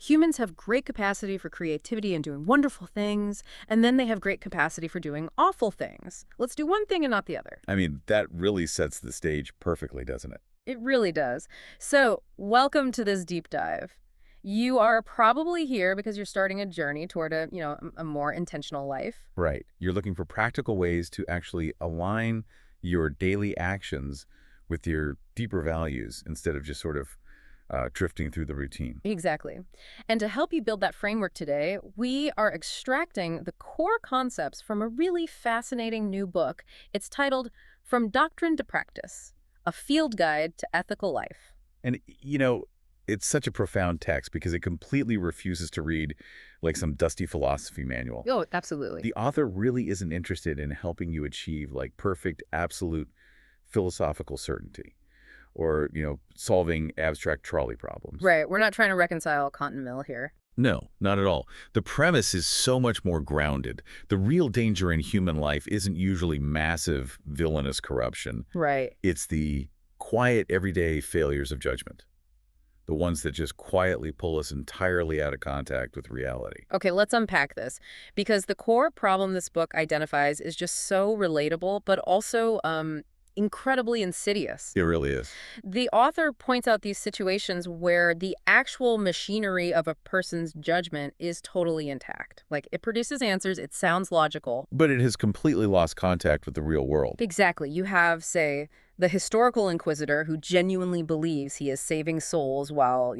Humans have great capacity for creativity and doing wonderful things, and then they have great capacity for doing awful things. Let's do one thing and not the other. I mean, that really sets the stage perfectly, doesn't it? It really does. So, welcome to this deep dive. You are probably here because you're starting a journey toward a more intentional life. Right. You're looking for practical ways to actually align your daily actions with your deeper values instead of just sort of drifting through the routine. Exactly. And to help you build that framework today, we are extracting the core concepts from a really fascinating new book. It's titled From Doctrine to Practice, A Field Guide to Ethical Life. And, you know, it's such a profound text because it completely refuses to read like some dusty philosophy manual. Oh, absolutely. The author really isn't interested in helping you achieve like perfect, absolute philosophical certainty or, solving abstract trolley problems. Right. We're not trying to reconcile Cotton Mill here. No, not at all. The premise is so much more grounded. The real danger in human life isn't usually massive, villainous corruption. Right. It's the quiet, everyday failures of judgment. The ones that just quietly pull us entirely out of contact with reality. Okay, let's unpack this, because the core problem this book identifies is just so relatable, but also incredibly insidious. It really is. The author points out these situations where the actual machinery of a person's judgment is totally intact. Like, it produces answers, it sounds logical. But it has completely lost contact with the real world. Exactly. You have, say, the historical inquisitor who genuinely believes he is saving souls while,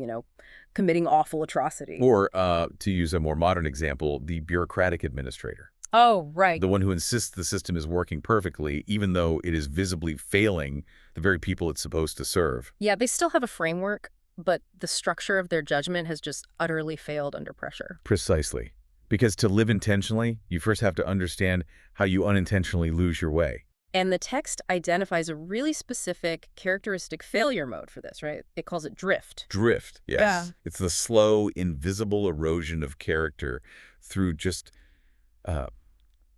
committing awful atrocity. Or, to use a more modern example, the bureaucratic administrator. Oh, right. The one who insists the system is working perfectly, even though it is visibly failing the very people it's supposed to serve. Yeah, they still have a framework, but the structure of their judgment has just utterly failed under pressure. Precisely. Because to live intentionally, you first have to understand how you unintentionally lose your way. And the text identifies a really specific characteristic failure mode for this, right? It calls it drift. Drift, yes. Yeah. It's the slow, invisible erosion of character through just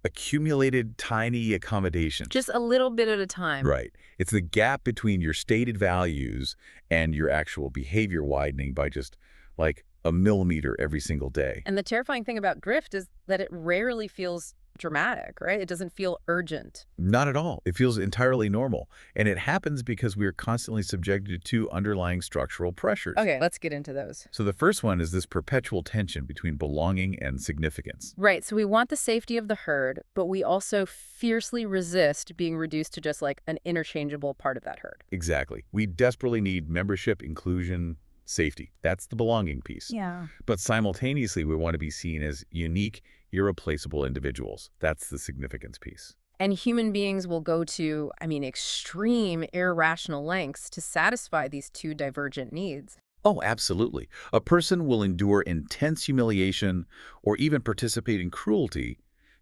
accumulated tiny accommodations. Just a little bit at a time. Right. It's the gap between your stated values and your actual behavior widening by just like a millimeter every single day. And the terrifying thing about drift is that it rarely feels dramatic, right? It doesn't feel urgent. Not at all. It feels entirely normal. And it happens because we are constantly subjected to underlying structural pressures. Okay, let's get into those. So the first one is this perpetual tension between belonging and significance. Right, so we want the safety of the herd, but we also fiercely resist being reduced to just like an interchangeable part of that herd. Exactly. We desperately need membership, inclusion, safety. That's the belonging piece. Yeah. But simultaneously, we want to be seen as unique, irreplaceable individuals. That's the significance piece. And human beings will go to, extreme irrational lengths to satisfy these two divergent needs. Oh, absolutely. A person will endure intense humiliation or even participate in cruelty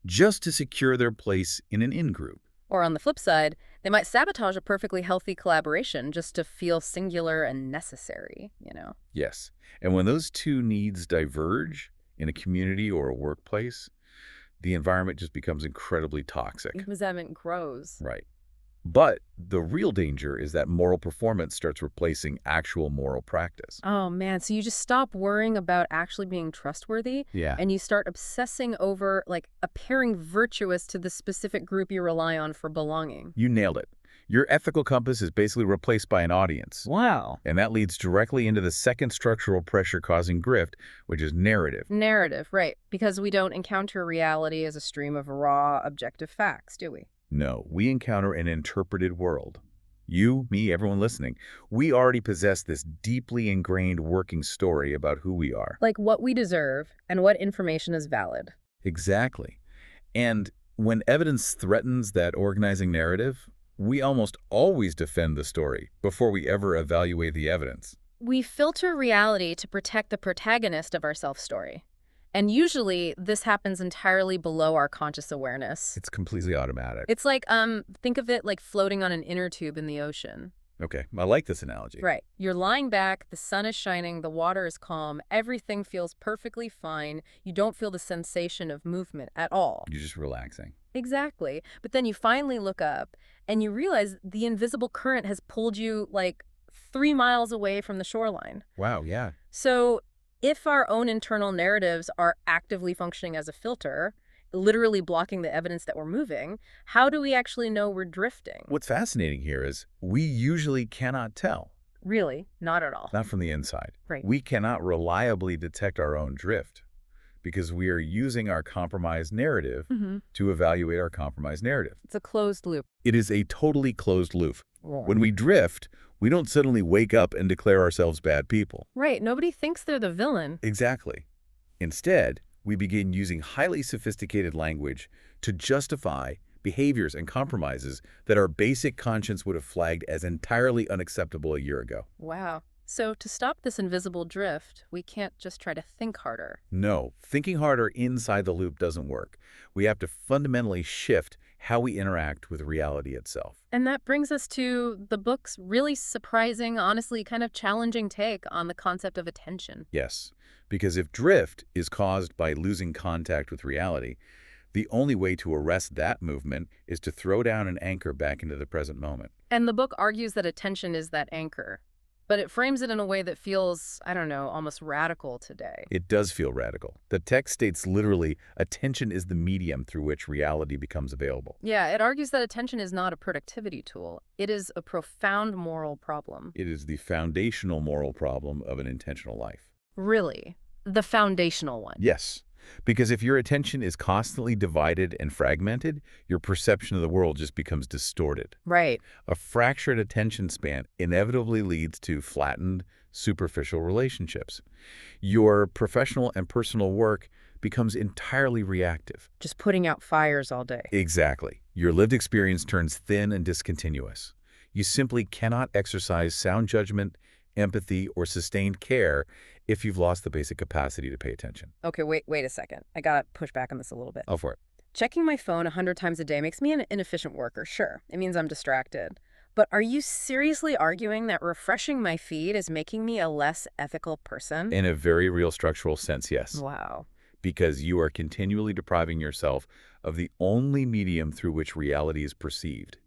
just to secure their place in an in-group. Or on the flip side, they might sabotage a perfectly healthy collaboration just to feel singular and necessary, Yes. And when those two needs diverge in a community or a workplace, the environment just becomes incredibly toxic. Resentment grows. Right. But the real danger is that moral performance starts replacing actual moral practice. Oh, man. So you just stop worrying about actually being trustworthy. Yeah. And you start obsessing over, appearing virtuous to the specific group you rely on for belonging. You nailed it. Your ethical compass is basically replaced by an audience. Wow. And that leads directly into the second structural pressure causing drift, which is narrative. Narrative, right. Because we don't encounter reality as a stream of raw, objective facts, do we? No, we encounter an interpreted world. You, me, everyone listening, we already possess this deeply ingrained working story about who we are. Like what we deserve and what information is valid. Exactly. And when evidence threatens that organizing narrative, we almost always defend the story before we ever evaluate the evidence. We filter reality to protect the protagonist of our self-story. And usually, this happens entirely below our conscious awareness. It's completely automatic. It's like, think of it like floating on an inner tube in the ocean. Okay, I like this analogy. Right. You're lying back, the sun is shining, the water is calm, everything feels perfectly fine. You don't feel the sensation of movement at all. You're just relaxing. Exactly. But then you finally look up, and you realize the invisible current has pulled you, 3 miles away from the shoreline. Wow, yeah. So if our own internal narratives are actively functioning as a filter, literally blocking the evidence that we're moving, how do we actually know we're drifting? What's fascinating here is we usually cannot tell, Really? Not at all. not from the inside. Right. We cannot reliably detect our own drift because we are using our compromised narrative to evaluate our compromised narrative. It's a closed loop. It is a totally closed loop. Yeah. When we drift, we don't suddenly wake up and declare ourselves bad people. Right. Nobody thinks they're the villain. Exactly. Instead, we begin using highly sophisticated language to justify behaviors and compromises that our basic conscience would have flagged as entirely unacceptable a year ago. Wow. So to stop this invisible drift, we can't just try to think harder. No, thinking harder inside the loop doesn't work. We have to fundamentally shift how we interact with reality itself. And that brings us to the book's really surprising, honestly kind of challenging take on the concept of attention. Yes, because if drift is caused by losing contact with reality, the only way to arrest that movement is to throw down an anchor back into the present moment. And the book argues that attention is that anchor, but it frames it in a way that feels, I don't know, almost radical today. It does feel radical. The text states literally, attention is the medium through which reality becomes available. Yeah, it argues that attention is not a productivity tool. It is a profound moral problem. It is the foundational moral problem of an intentional life. Really, the foundational one. Yes, because if your attention is constantly divided and fragmented, your perception of the world just becomes distorted. Right. A fractured attention span inevitably leads to flattened, superficial relationships. Your professional and personal work becomes entirely reactive. Just putting out fires all day. Exactly. Your lived experience turns thin and discontinuous. You simply cannot exercise sound judgment, empathy, or sustained care if you've lost the basic capacity to pay attention. Okay, wait a second. I gotta push back on this a little bit. Oh, for it. Checking my phone 100 times a day makes me an inefficient worker, sure. It means I'm distracted. But are you seriously arguing that refreshing my feed is making me a less ethical person? In a very real structural sense, yes. Wow. Because you are continually depriving yourself of the only medium through which reality is perceived.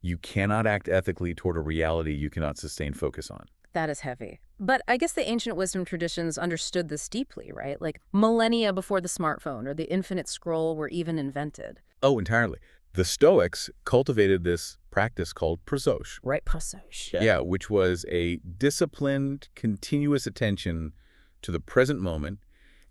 You cannot act ethically toward a reality you cannot sustain focus on. That is heavy. But I guess the ancient wisdom traditions understood this deeply, right? Like millennia before the smartphone or the infinite scroll were even invented. Oh, entirely. The Stoics cultivated this practice called prosoche. Right, prosoche. Yeah, which was a disciplined, continuous attention to the present moment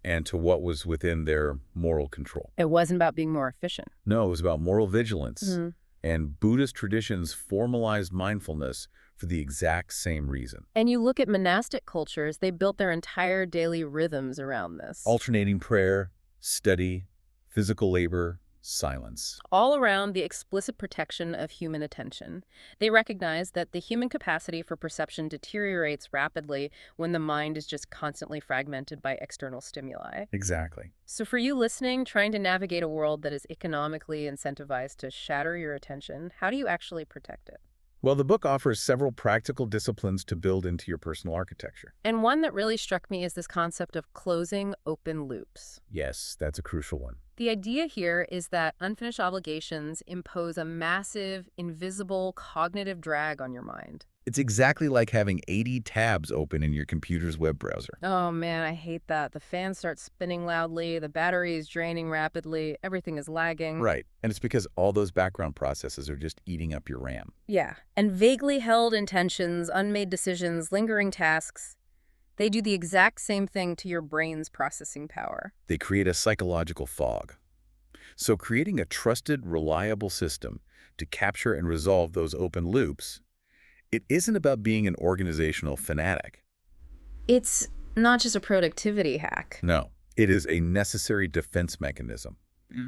and to what was within their moral control. It wasn't about being more efficient. No, it was about moral vigilance. And Buddhist traditions formalized mindfulness for the exact same reason. And you look at monastic cultures, they built their entire daily rhythms around this. Alternating prayer, study, physical labor, silence. All around the explicit protection of human attention. They recognize that the human capacity for perception deteriorates rapidly when the mind is just constantly fragmented by external stimuli. Exactly. So for you listening, trying to navigate a world that is economically incentivized to shatter your attention, how do you actually protect it? Well, the book offers several practical disciplines to build into your personal architecture. And one that really struck me is this concept of closing open loops. Yes, that's a crucial one. The idea here is that unfinished obligations impose a massive, invisible cognitive drag on your mind. It's exactly like having 80 tabs open in your computer's web browser. Oh man, I hate that. The fan starts spinning loudly, the battery is draining rapidly, everything is lagging. Right, and it's because all those background processes are just eating up your RAM. Yeah, and vaguely held intentions, unmade decisions, lingering tasks, they do the exact same thing to your brain's processing power. They create a psychological fog. So creating a trusted, reliable system to capture and resolve those open loops, it isn't about being an organizational fanatic. It's not just a productivity hack. No, it is a necessary defense mechanism.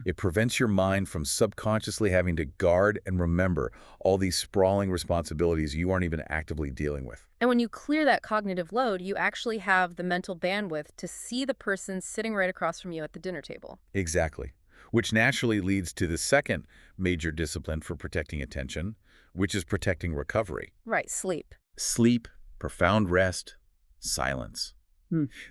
It prevents your mind from subconsciously having to guard and remember all these sprawling responsibilities you aren't even actively dealing with. And when you clear that cognitive load, you actually have the mental bandwidth to see the person sitting right across from you at the dinner table. Exactly. Which naturally leads to the second major discipline for protecting attention, which is protecting recovery. Right, sleep. Sleep, profound rest, silence.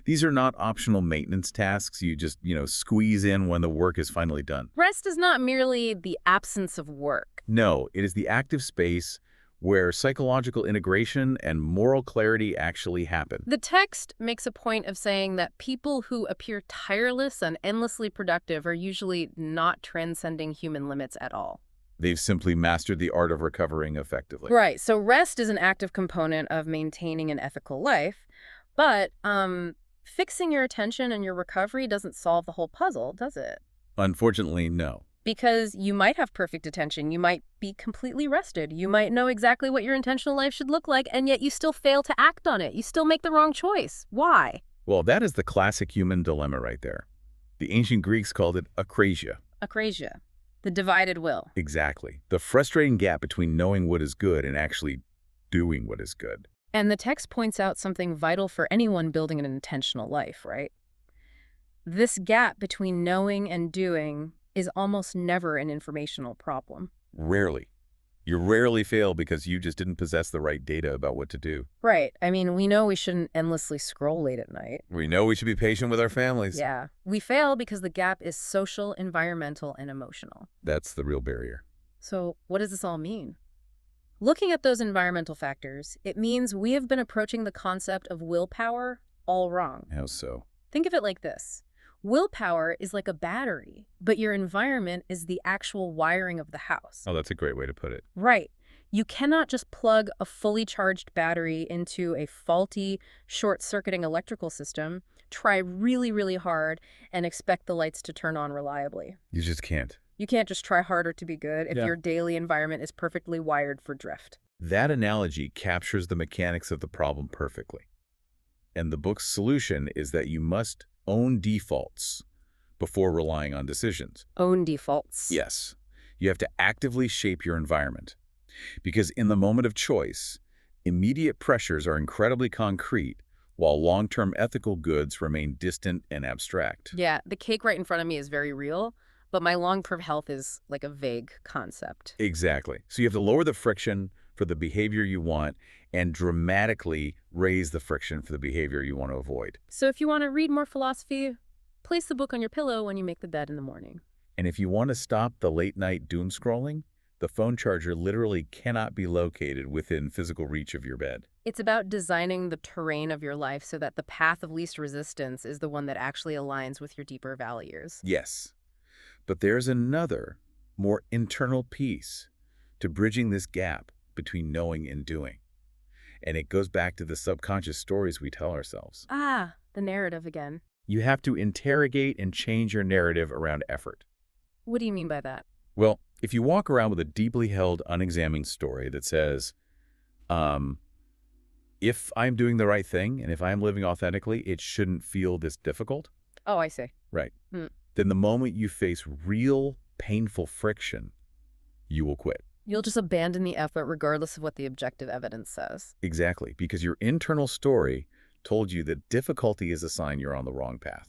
These are not optional maintenance tasks you just, squeeze in when the work is finally done. Rest is not merely the absence of work. No, it is the active space where psychological integration and moral clarity actually happen. The text makes a point of saying that people who appear tireless and endlessly productive are usually not transcending human limits at all. They've simply mastered the art of recovering effectively. Right, so rest is an active component of maintaining an ethical life, but fixing your attention and your recovery doesn't solve the whole puzzle, does it? Unfortunately, no. Because you might have perfect attention, you might be completely rested, you might know exactly what your intentional life should look like, and yet you still fail to act on it. You still make the wrong choice. Why? Well, that is the classic human dilemma right there. The ancient Greeks called it akrasia. Akrasia, the divided will. Exactly. The frustrating gap between knowing what is good and actually doing what is good. And the text points out something vital for anyone building an intentional life, right? This gap between knowing and doing is almost never an informational problem. Rarely. You rarely fail because you just didn't possess the right data about what to do. Right. I mean, we know we shouldn't endlessly scroll late at night. We know we should be patient with our families. Yeah. We fail because the gap is social, environmental, and emotional. That's the real barrier. So what does this all mean? Looking at those environmental factors, it means we have been approaching the concept of willpower all wrong. How so? Think of it like this. Willpower is like a battery, but your environment is the actual wiring of the house. Oh, that's a great way to put it. Right. You cannot just plug a fully charged battery into a faulty, short-circuiting electrical system, try really, really hard, and expect the lights to turn on reliably. You just can't. You can't just try harder to be good if Yeah. your daily environment is perfectly wired for drift. That analogy captures the mechanics of the problem perfectly. And the book's solution is that you must own defaults before relying on decisions. Own defaults. Yes, you have to actively shape your environment. Because in the moment of choice, immediate pressures are incredibly concrete, while long-term ethical goods remain distant and abstract. Yeah, the cake right in front of me is very real, but my long-term health is like a vague concept. Exactly. So you have to lower the friction for the behavior you want and dramatically raise the friction for the behavior you want to avoid. So if you want to read more philosophy, place the book on your pillow when you make the bed in the morning. And if you want to stop the late-night doom scrolling, the phone charger literally cannot be located within physical reach of your bed. It's about designing the terrain of your life so that the path of least resistance is the one that actually aligns with your deeper values. Yes, but there's another, more internal piece to bridging this gap between knowing and doing. And it goes back to the subconscious stories we tell ourselves. Ah, the narrative again. You have to interrogate and change your narrative around effort. What do you mean by that? Well, if you walk around with a deeply held, unexamined story that says, if I'm doing the right thing and if I'm living authentically, it shouldn't feel this difficult. Oh, I see. Right. Hmm. Then the moment you face real, painful friction, you will quit. You'll just abandon the effort regardless of what the objective evidence says. Exactly, because your internal story told you that difficulty is a sign you're on the wrong path.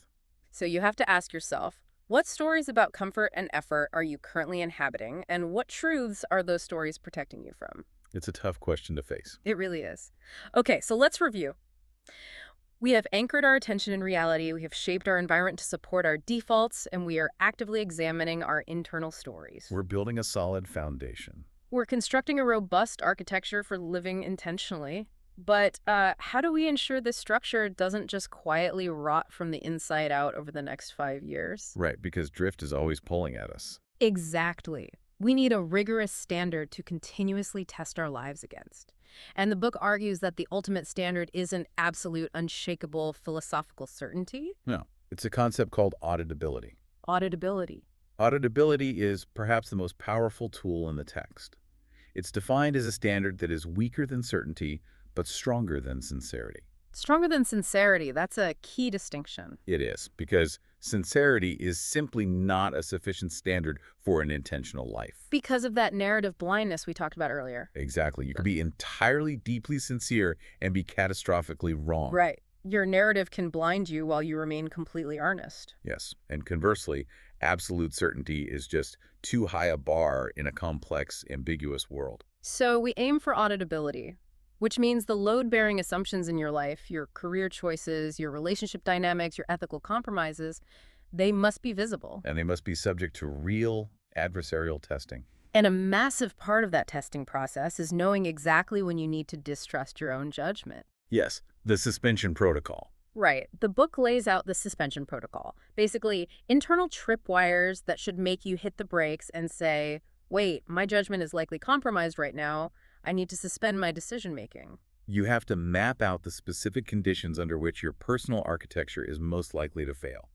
So you have to ask yourself, what stories about comfort and effort are you currently inhabiting, and what truths are those stories protecting you from? It's a tough question to face. It really is. Okay, so let's review. We have anchored our attention in reality, we have shaped our environment to support our defaults, and we are actively examining our internal stories. We're building a solid foundation. We're constructing a robust architecture for living intentionally. But how do we ensure this structure doesn't just quietly rot from the inside out over the next 5 years? Right, because drift is always pulling at us. Exactly. We need a rigorous standard to continuously test our lives against. And the book argues that the ultimate standard isn't absolute, unshakable philosophical certainty. No, it's a concept called auditability. Auditability. Auditability is perhaps the most powerful tool in the text. It's defined as a standard that is weaker than certainty, but stronger than sincerity. Stronger than sincerity, that's a key distinction. It is, because sincerity is simply not a sufficient standard for an intentional life. Because of that narrative blindness we talked about earlier. Exactly. You can be entirely deeply sincere and be catastrophically wrong. Right. Your narrative can blind you while you remain completely earnest. Yes. And conversely, absolute certainty is just too high a bar in a complex, ambiguous world. So we aim for auditability, which means the load-bearing assumptions in your life, your career choices, your relationship dynamics, your ethical compromises, they must be visible. And they must be subject to real adversarial testing. And a massive part of that testing process is knowing exactly when you need to distrust your own judgment. Yes, the suspension protocol. Right. The book lays out the suspension protocol. Basically, internal tripwires that should make you hit the brakes and say, wait, my judgment is likely compromised right now. I need to suspend my decision making. You have to map out the specific conditions under which your personal architecture is most likely to fail.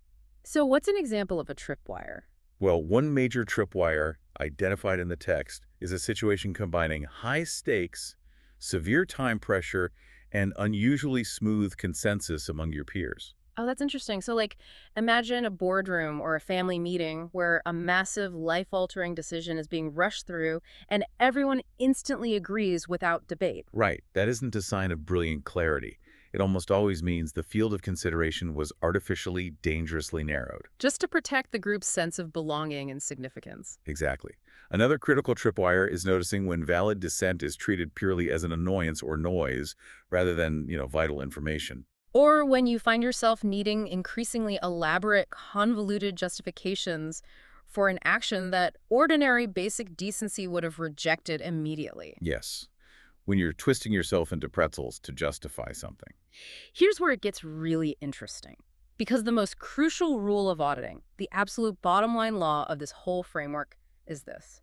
So, what's an example of a tripwire? Well, one major tripwire identified in the text is a situation combining high stakes, severe time pressure, and unusually smooth consensus among your peers. Oh, that's interesting. So, like, imagine a boardroom or a family meeting where a massive life altering decision is being rushed through and everyone instantly agrees without debate. Right, that isn't a sign of brilliant clarity. It almost always means the field of consideration was artificially, dangerously narrowed. Just to protect the group's sense of belonging and significance. Exactly. Another critical tripwire is noticing when valid dissent is treated purely as an annoyance or noise rather than, vital information. Or when you find yourself needing increasingly elaborate, convoluted justifications for an action that ordinary basic decency would have rejected immediately. Yes, when you're twisting yourself into pretzels to justify something. Here's where it gets really interesting. Because the most crucial rule of auditing, the absolute bottom line law of this whole framework, is this.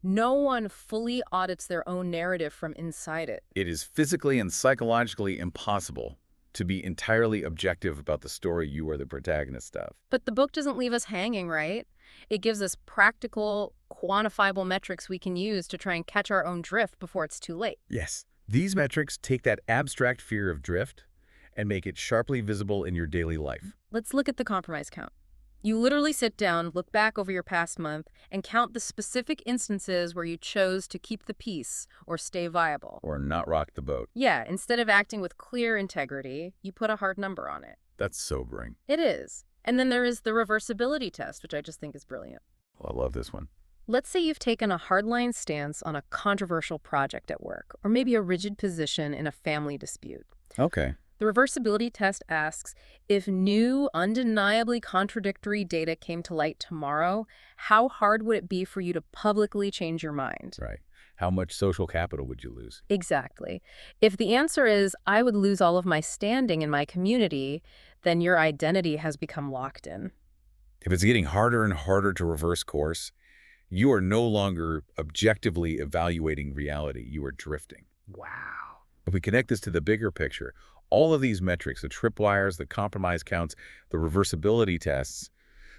No one fully audits their own narrative from inside it. It is physically and psychologically impossible to be entirely objective about the story you are the protagonist of. But the book doesn't leave us hanging, right? It gives us practical, quantifiable metrics we can use to try and catch our own drift before it's too late. Yes. These metrics take that abstract fear of drift and make it sharply visible in your daily life. Let's look at the compromise count. You literally sit down, look back over your past month, and count the specific instances where you chose to keep the peace or stay viable. Or not rock the boat. Yeah, instead of acting with clear integrity, you put a hard number on it. That's sobering. It is. And then there is the reversibility test, which I just think is brilliant. Well, I love this one. Let's say you've taken a hardline stance on a controversial project at work, or maybe a rigid position in a family dispute. Okay. The reversibility test asks, if new, undeniably contradictory data came to light tomorrow, how hard would it be for you to publicly change your mind? Right. How much social capital would you lose? Exactly. If the answer is, I would lose all of my standing in my community, then your identity has become locked in. If it's getting harder and harder to reverse course, you are no longer objectively evaluating reality. You are drifting. Wow. If we connect this to the bigger picture, all of these metrics, the tripwires, the compromise counts, the reversibility tests,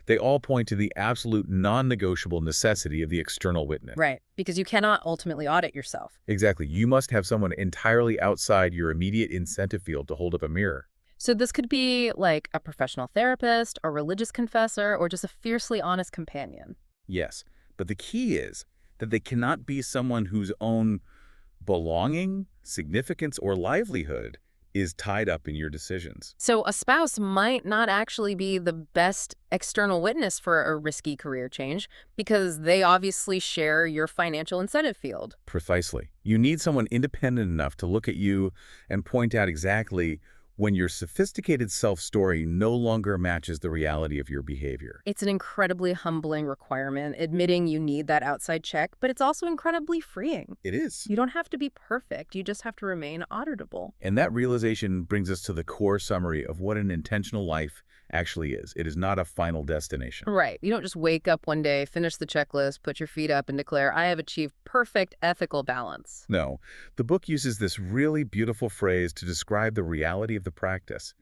they all point to the absolute non-negotiable necessity of the external witness. Right, because you cannot ultimately audit yourself. Exactly. You must have someone entirely outside your immediate incentive field to hold up a mirror. So this could be like a professional therapist, a religious confessor, or just a fiercely honest companion. Yes, but the key is that they cannot be someone whose own belonging, significance, or livelihood is tied up in your decisions. So a spouse might not actually be the best external witness for a risky career change because they obviously share your financial incentive field. Precisely. You need someone independent enough to look at you and point out exactly when your sophisticated self-story no longer matches the reality of your behavior. It's an incredibly humbling requirement, admitting you need that outside check, but it's also incredibly freeing. It is. You don't have to be perfect. You just have to remain auditable. And that realization brings us to the core summary of what an intentional life actually is. It is not a final destination. Right. You don't just wake up one day, finish the checklist, put your feet up, and declare, I have achieved perfect ethical balance. No, the book uses this really beautiful phrase to describe the reality of the practice: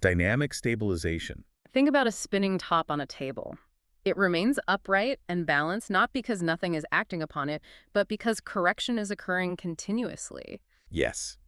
dynamic stabilization. Think about a spinning top on a table. It remains upright and balanced not because nothing is acting upon it, but because correction is occurring continuously. Yes,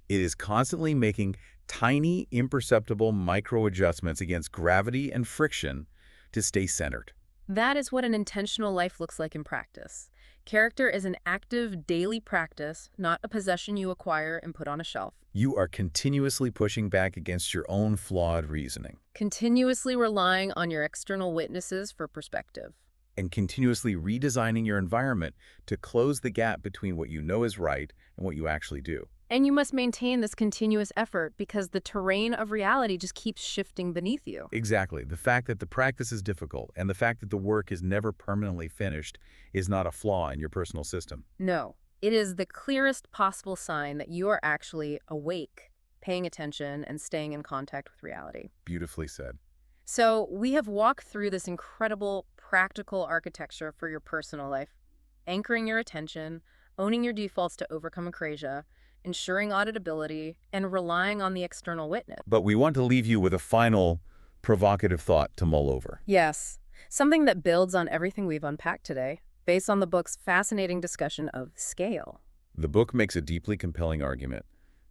it is constantly making tiny, imperceptible micro-adjustments against gravity and friction to stay centered. That is what an intentional life looks like in practice. Character is an active daily practice, not a possession you acquire and put on a shelf. You are continuously pushing back against your own flawed reasoning. Continuously relying on your external witnesses for perspective. And continuously redesigning your environment to close the gap between what you know is right and what you actually do. And you must maintain this continuous effort because the terrain of reality just keeps shifting beneath you. Exactly. The fact that the practice is difficult and the fact that the work is never permanently finished is not a flaw in your personal system. No, it is the clearest possible sign that you are actually awake, paying attention, and staying in contact with reality. Beautifully said. So we have walked through this incredible practical architecture for your personal life, anchoring your attention, owning your defaults to overcome acrasia, ensuring auditability, and relying on the external witness. But we want to leave you with a final provocative thought to mull over. Yes, something that builds on everything we've unpacked today, based on the book's fascinating discussion of scale. The book makes a deeply compelling argument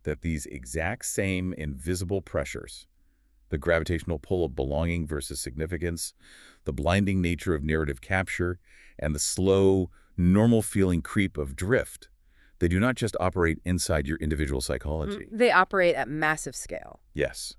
that these exact same invisible pressures, the gravitational pull of belonging versus significance, the blinding nature of narrative capture, and the slow, normal-feeling creep of drift, they do not just operate inside your individual psychology. They operate at massive scale. Yes.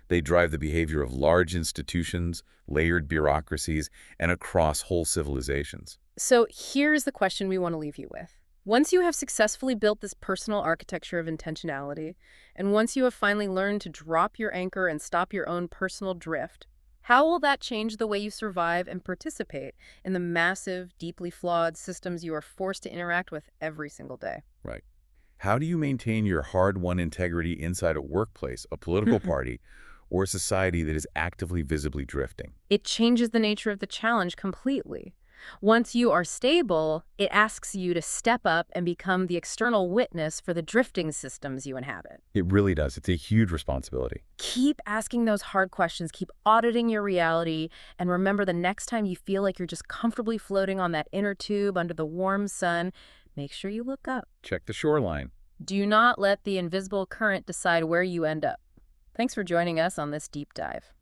They drive the behavior of large institutions, layered bureaucracies, and across whole civilizations. So here's the question we want to leave you with. Once you have successfully built this personal architecture of intentionality, and once you have finally learned to drop your anchor and stop your own personal drift, how will that change the way you survive and participate in the massive, deeply flawed systems you are forced to interact with every single day? Right. How do you maintain your hard-won integrity inside a workplace, a political party, or a society that is actively visibly drifting? It changes the nature of the challenge completely. Once you are stable, it asks you to step up and become the external witness for the drifting systems you inhabit. It really does. It's a huge responsibility. Keep asking those hard questions, keep auditing your reality, and remember the next time you feel like you're just comfortably floating on that inner tube under the warm sun, make sure you look up. Check the shoreline. Do not let the invisible current decide where you end up. Thanks for joining us on this deep dive.